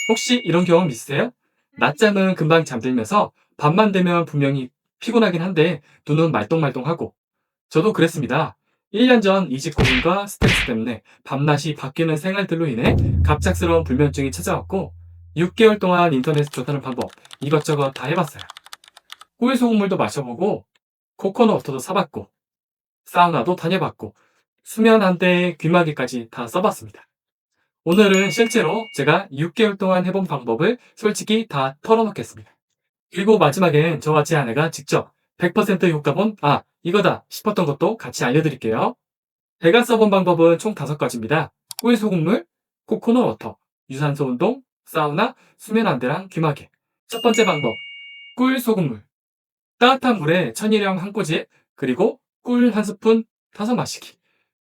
혹시 이런 경험 있으세요? 낮잠은 금방 잠들면서 밤만 되면 분명히 피곤하긴 한데 눈은 말똥말똥하고 저도 그랬습니다. 1년 전 이직 고민과 스트레스 때문에 밤낮이 바뀌는 생활들로 인해 갑작스러운 불면증이 찾아왔고 6개월 동안 인터넷에 좋다는 방법 이것저것 다 해봤어요. 꿀 소금물도 마셔보고 코코넛 워터도 사봤고 사우나도 다녀봤고 수면 안대 귀마개까지 다 써봤습니다. 오늘은 실제로 제가 6개월 동안 해본 방법을 솔직히 다 털어놓겠습니다. 그리고 마지막엔 저와 제 아내가 직접 100% 효과본 이거다 싶었던 것도 같이 알려드릴게요. 제가 써본 방법은 총 5가지입니다. 꿀 소금물, 코코넛 워터, 유산소 운동, 사우나, 수면 안대랑 귀마개. 첫 번째 방법, 꿀 소금물. 따뜻한 물에 천일염 한 꼬집, 그리고 꿀 한 스푼 타서 마시기.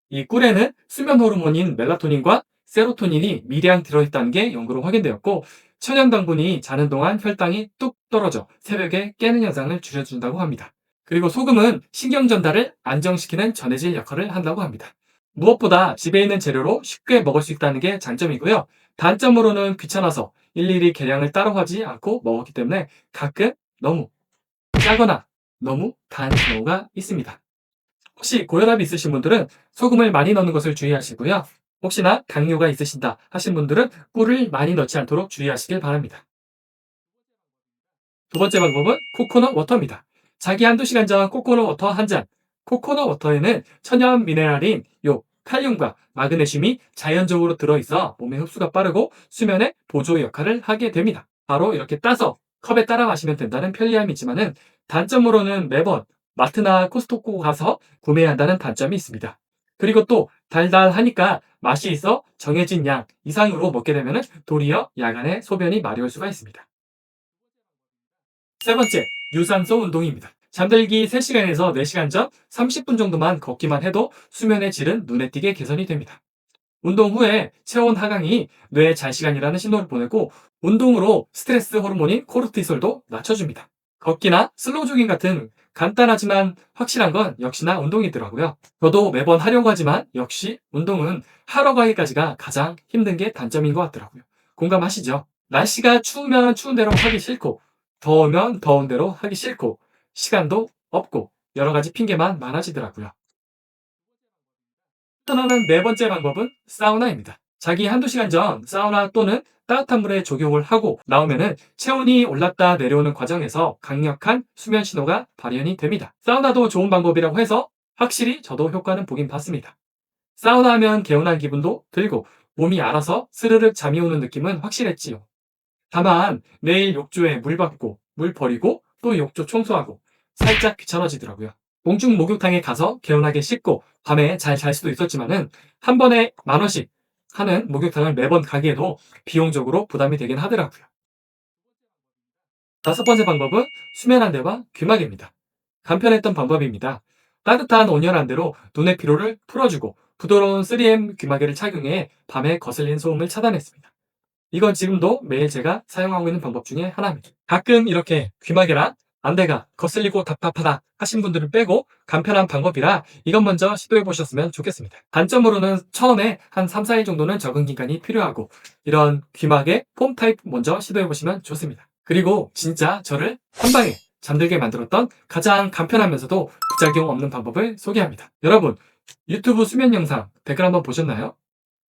이 꿀에는 수면 호르몬인 멜라토닌과 세로토닌이 미량 들어있다는 게 연구로 확인되었고, 천연 당분이 자는 동안 혈당이 뚝 떨어져 새벽에 깨는 현상을 줄여준다고 합니다. 그리고 소금은 신경 전달을 안정시키는 전해질 역할을 한다고 합니다. 무엇보다 집에 있는 재료로 쉽게 먹을 수 있다는 게 장점이고요. 단점으로는 귀찮아서 일일이 계량을 따로 하지 않고 먹었기 때문에 가끔 너무 짜거나 너무 단 경우가 있습니다. 혹시 고혈압이 있으신 분들은 소금을 많이 넣는 것을 주의하시고요. 혹시나 당뇨가 있으신다 하신 분들은 꿀을 많이 넣지 않도록 주의하시길 바랍니다. 두 번째 방법은 코코넛 워터입니다. 자기 한두 시간 전 코코넛 워터 한 잔. 코코넛 워터에는 천연 미네랄인 칼륨과 마그네슘이 자연적으로 들어있어 몸에 흡수가 빠르고 수면에 보조 역할을 하게 됩니다. 바로 이렇게 따서 컵에 따라 마시면 된다는 편리함이 있지만은 단점으로는 매번 마트나 코스트코 가서 구매해야 한다는 단점이 있습니다. 그리고 또 달달하니까 맛이 있어 정해진 양 이상으로 먹게 되면 도리어 야간에 소변이 마려울 수가 있습니다. 세 번째, 유산소 운동입니다. 잠들기 3시간에서 4시간 전 30분 정도만 걷기만 해도 수면의 질은 눈에 띄게 개선이 됩니다. 운동 후에 체온 하강이 뇌에 잘시간이라는 신호를 보내고 운동으로 스트레스 호르몬인 코르티솔도 낮춰줍니다. 걷기나 슬로우 조깅 같은 간단하지만 확실한 건 역시나 운동이더라고요. 저도 매번 하려고 하지만 역시 운동은 하러 가기까지가 가장 힘든 게 단점인 것 같더라고요. 공감하시죠? 날씨가 추우면 추운 대로 하기 싫고 더우면 더운 대로 하기 싫고 시간도 없고 여러 가지 핑계만 많아지더라고요. 선호하는 네 번째 방법은 사우나입니다. 자기 한두 시간 전 사우나 또는 따뜻한 물에 조경을 하고 나오면은 체온이 올랐다 내려오는 과정에서 강력한 수면 신호가 발현이 됩니다. 사우나도 좋은 방법이라고 해서 확실히 저도 효과는 보긴 봤습니다. 사우나 하면 개운한 기분도 들고 몸이 알아서 스르륵 잠이 오는 느낌은 확실했지요. 다만 매일 욕조에 물 받고 물 버리고 또 욕조 청소하고 살짝 귀찮아지더라고요. 공중 목욕탕에 가서 개운하게 씻고 밤에 잘 잘 수도 있었지만은 한 번에 10,000원씩 하는 목욕탕을 매번 가기에도 비용적으로 부담이 되긴 하더라고요. 다섯 번째 방법은 수면 안대와 귀마개입니다. 간편했던 방법입니다. 따뜻한 온열 안대로 눈의 피로를 풀어주고 부드러운 3M 귀마개를 착용해 밤에 거슬린 소음을 차단했습니다. 이건 지금도 매일 제가 사용하고 있는 방법 중에 하나입니다. 가끔 이렇게 귀마개랑 안대가 거슬리고 답답하다 하신 분들은 빼고 간편한 방법이라 이것 먼저 시도해 보셨으면 좋겠습니다. 단점으로는 처음에 한 3, 4일 정도는 적응 기간이 필요하고 이런 귀마개 폼 타입 먼저 시도해 보시면 좋습니다. 그리고 진짜 저를 한 방에 잠들게 만들었던 가장 간편하면서도 부작용 없는 방법을 소개합니다. 여러분, 유튜브 수면 영상 댓글 한번 보셨나요?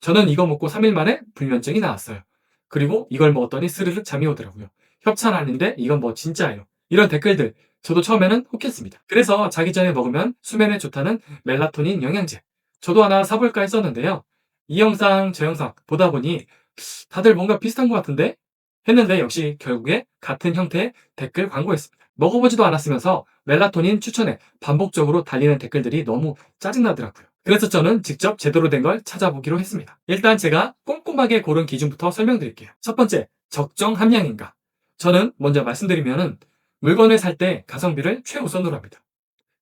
저는 이거 먹고 3일 만에 불면증이 나왔어요. 그리고 이걸 먹었더니 스르륵 잠이 오더라고요. 협찬 아닌데 이건 뭐 진짜예요. 이런 댓글들 저도 처음에는 혹했습니다. 그래서 자기 전에 먹으면 수면에 좋다는 멜라토닌 영양제 저도 하나 사볼까 했었는데요. 이 영상 저 영상 보다 보니 다들 뭔가 비슷한 것 같은데 했는데 역시 결국에 같은 형태의 댓글 광고였습니다. 먹어보지도 않았으면서 멜라토닌 추천에 반복적으로 달리는 댓글들이 너무 짜증나더라고요. 그래서 저는 직접 제대로 된 걸 찾아보기로 했습니다. 일단 제가 꼼꼼하게 고른 기준부터 설명드릴게요. 첫 번째, 적정 함량인가? 저는 먼저 말씀드리면은 물건을 살 때 가성비를 최우선으로 합니다.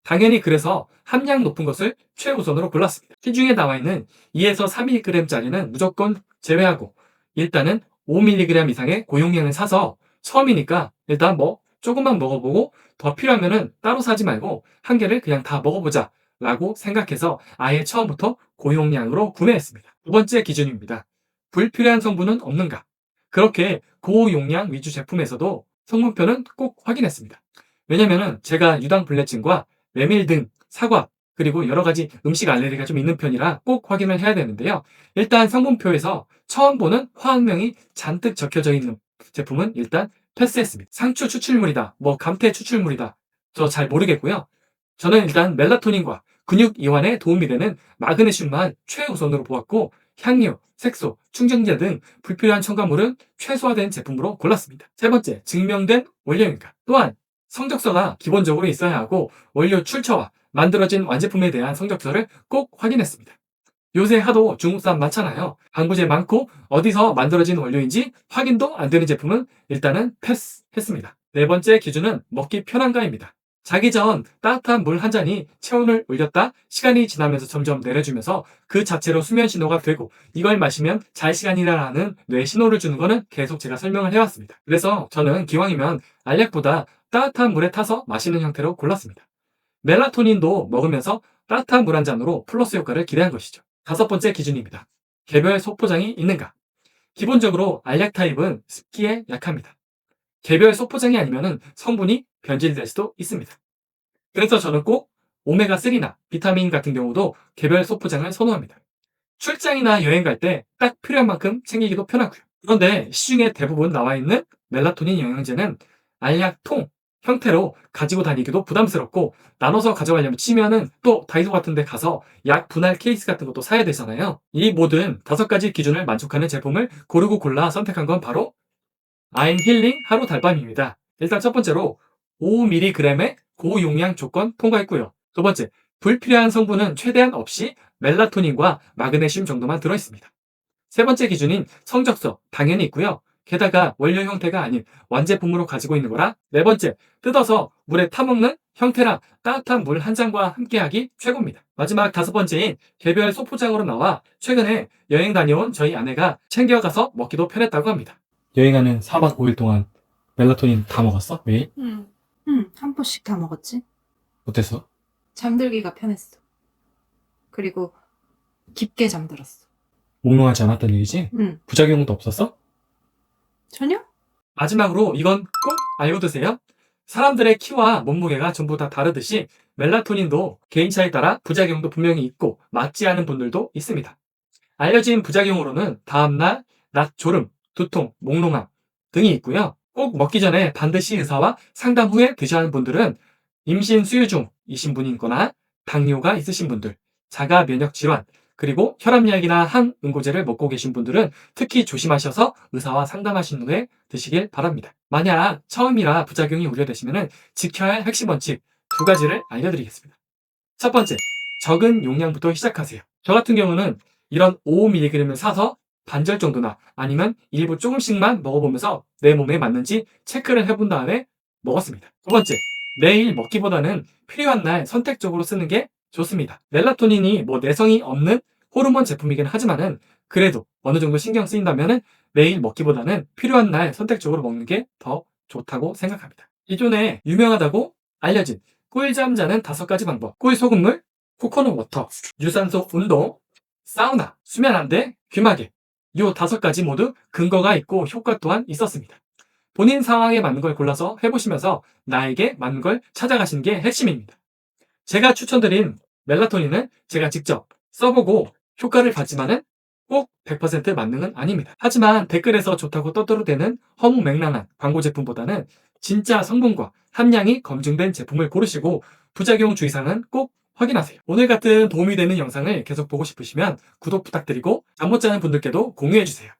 당연히 그래서 함량 높은 것을 최우선으로 골랐습니다. 시중에 나와 있는 2에서 3mg짜리는 무조건 제외하고 일단은 5mg 이상의 고용량을 사서 처음이니까 일단 뭐 조금만 먹어보고 더 필요하면은 따로 사지 말고 한 개를 그냥 다 먹어보자 라고 생각해서 아예 처음부터 고용량으로 구매했습니다. 두 번째 기준입니다. 불필요한 성분은 없는가? 그렇게 고용량 위주 제품에서도 성분표는 꼭 확인했습니다. 왜냐면은 제가 유당불내증과 메밀 등 사과 그리고 여러 가지 음식 알레르기가 좀 있는 편이라 꼭 확인을 해야 되는데요. 일단 성분표에서 처음 보는 화학명이 잔뜩 적혀져 있는 제품은 일단 패스했습니다. 상추 추출물이다, 감태 추출물이다. 저 잘 모르겠고요. 저는 일단 멜라토닌과 근육 이완에 도움이 되는 마그네슘만 최우선으로 보았고 향료, 색소, 충전기자 등 불필요한 첨가물은 최소화된 제품으로 골랐습니다. 세 번째, 증명된 원료인가. 또한 성적서가 기본적으로 있어야 하고 원료 출처와 만들어진 완제품에 대한 성적서를 꼭 확인했습니다. 요새 하도 중국산 많잖아요. 방부제 많고 어디서 만들어진 원료인지 확인도 안 되는 제품은 일단은 패스했습니다. 네 번째 기준은 먹기 편한가입니다. 자기 전 따뜻한 물 한 잔이 체온을 올렸다 시간이 지나면서 점점 내려주면서 그 자체로 수면 신호가 되고 이걸 마시면 잘 시간이라는 뇌 신호를 주는 거는 계속 제가 설명을 해왔습니다. 그래서 저는 기왕이면 알약보다 따뜻한 물에 타서 마시는 형태로 골랐습니다. 멜라토닌도 먹으면서 따뜻한 물 한 잔으로 플러스 효과를 기대한 것이죠. 다섯 번째 기준입니다. 개별 소포장이 있는가? 기본적으로 알약 타입은 습기에 약합니다. 개별 소포장이 아니면 성분이 변질될 수도 있습니다. 그래서 저는 꼭 오메가3나 비타민 같은 경우도 개별 소포장을 선호합니다. 출장이나 여행 갈 때 딱 필요한 만큼 챙기기도 편하고요. 그런데 시중에 대부분 나와 있는 멜라토닌 영양제는 알약통 형태로 가지고 다니기도 부담스럽고 나눠서 가져가려면 치면은 또 다이소 같은 데 가서 약 분할 케이스 같은 것도 사야 되잖아요. 이 모든 5가지 기준을 만족하는 제품을 고르고 골라 선택한 건 바로 아임 힐링 하루 달밤입니다. 일단 첫 번째로 5mg의 고용량 조건 통과했고요. 두 번째, 불필요한 성분은 최대한 없이 멜라토닌과 마그네슘 정도만 들어있습니다. 세 번째 기준인 성적서 당연히 있고요. 게다가 원료 형태가 아닌 완제품으로 가지고 있는 거라. 네 번째, 뜯어서 물에 타먹는 형태라 따뜻한 물 한 잔과 함께하기 최고입니다. 마지막 다섯 번째인 개별 소포장으로 나와 최근에 여행 다녀온 저희 아내가 챙겨가서 먹기도 편했다고 합니다. 여행하는 4박 5일 동안 멜라토닌 다 먹었어? 매일? 응, 한 포씩 다 먹었지. 어땠어? 잠들기가 편했어. 그리고 깊게 잠들었어. 몽롱하지 않았던 얘기지? 응, 부작용도 없었어? 전혀? 마지막으로 이건 꼭 알고 두세요. 사람들의 키와 몸무게가 전부 다 다르듯이 멜라토닌도 개인차에 따라 부작용도 분명히 있고 맞지 않은 분들도 있습니다. 알려진 부작용으로는 다음날 낮 졸음, 두통, 몽롱함 등이 있고요. 꼭 먹기 전에 반드시 의사와 상담 후에 드셔야 하는 분들은 임신 수유 중이신 분이거나 당뇨가 있으신 분들, 자가 면역 질환, 그리고 혈압약이나 항응고제를 먹고 계신 분들은 특히 조심하셔서 의사와 상담하신 후에 드시길 바랍니다. 만약 처음이라 부작용이 우려되시면 지켜야 할 핵심 원칙 2가지를 알려드리겠습니다. 첫 번째, 적은 용량부터 시작하세요. 저 같은 경우는 이런 5mg을 사서 반절 정도나 아니면 일부 조금씩만 먹어보면서 내 몸에 맞는지 체크를 해본 다음에 먹었습니다. 두 번째, 매일 먹기보다는 필요한 날 선택적으로 쓰는 게 좋습니다. 멜라토닌이 내성이 없는 호르몬 제품이긴 하지만은 그래도 어느 정도 신경 쓰인다면은 매일 먹기보다는 필요한 날 선택적으로 먹는 게 더 좋다고 생각합니다. 기존에 유명하다고 알려진 꿀잠 자는 5가지 방법, 꿀 소금물, 코코넛 워터, 유산소 운동, 사우나, 수면 안대, 귀마개 이 5가지 모두 근거가 있고 효과 또한 있었습니다. 본인 상황에 맞는 걸 골라서 해보시면서 나에게 맞는 걸 찾아가시는 게 핵심입니다. 제가 추천드린 멜라토닌은 제가 직접 써보고 효과를 봤지만은 꼭 100% 맞는 아닙니다. 하지만 댓글에서 좋다고 떠들어대는 허무맹랑한 광고 제품보다는 진짜 성분과 함량이 검증된 제품을 고르시고 부작용 주의사항은 꼭 확인하세요. 오늘 같은 도움이 되는 영상을 계속 보고 싶으시면 구독 부탁드리고 잠 못 자는 분들께도 공유해주세요.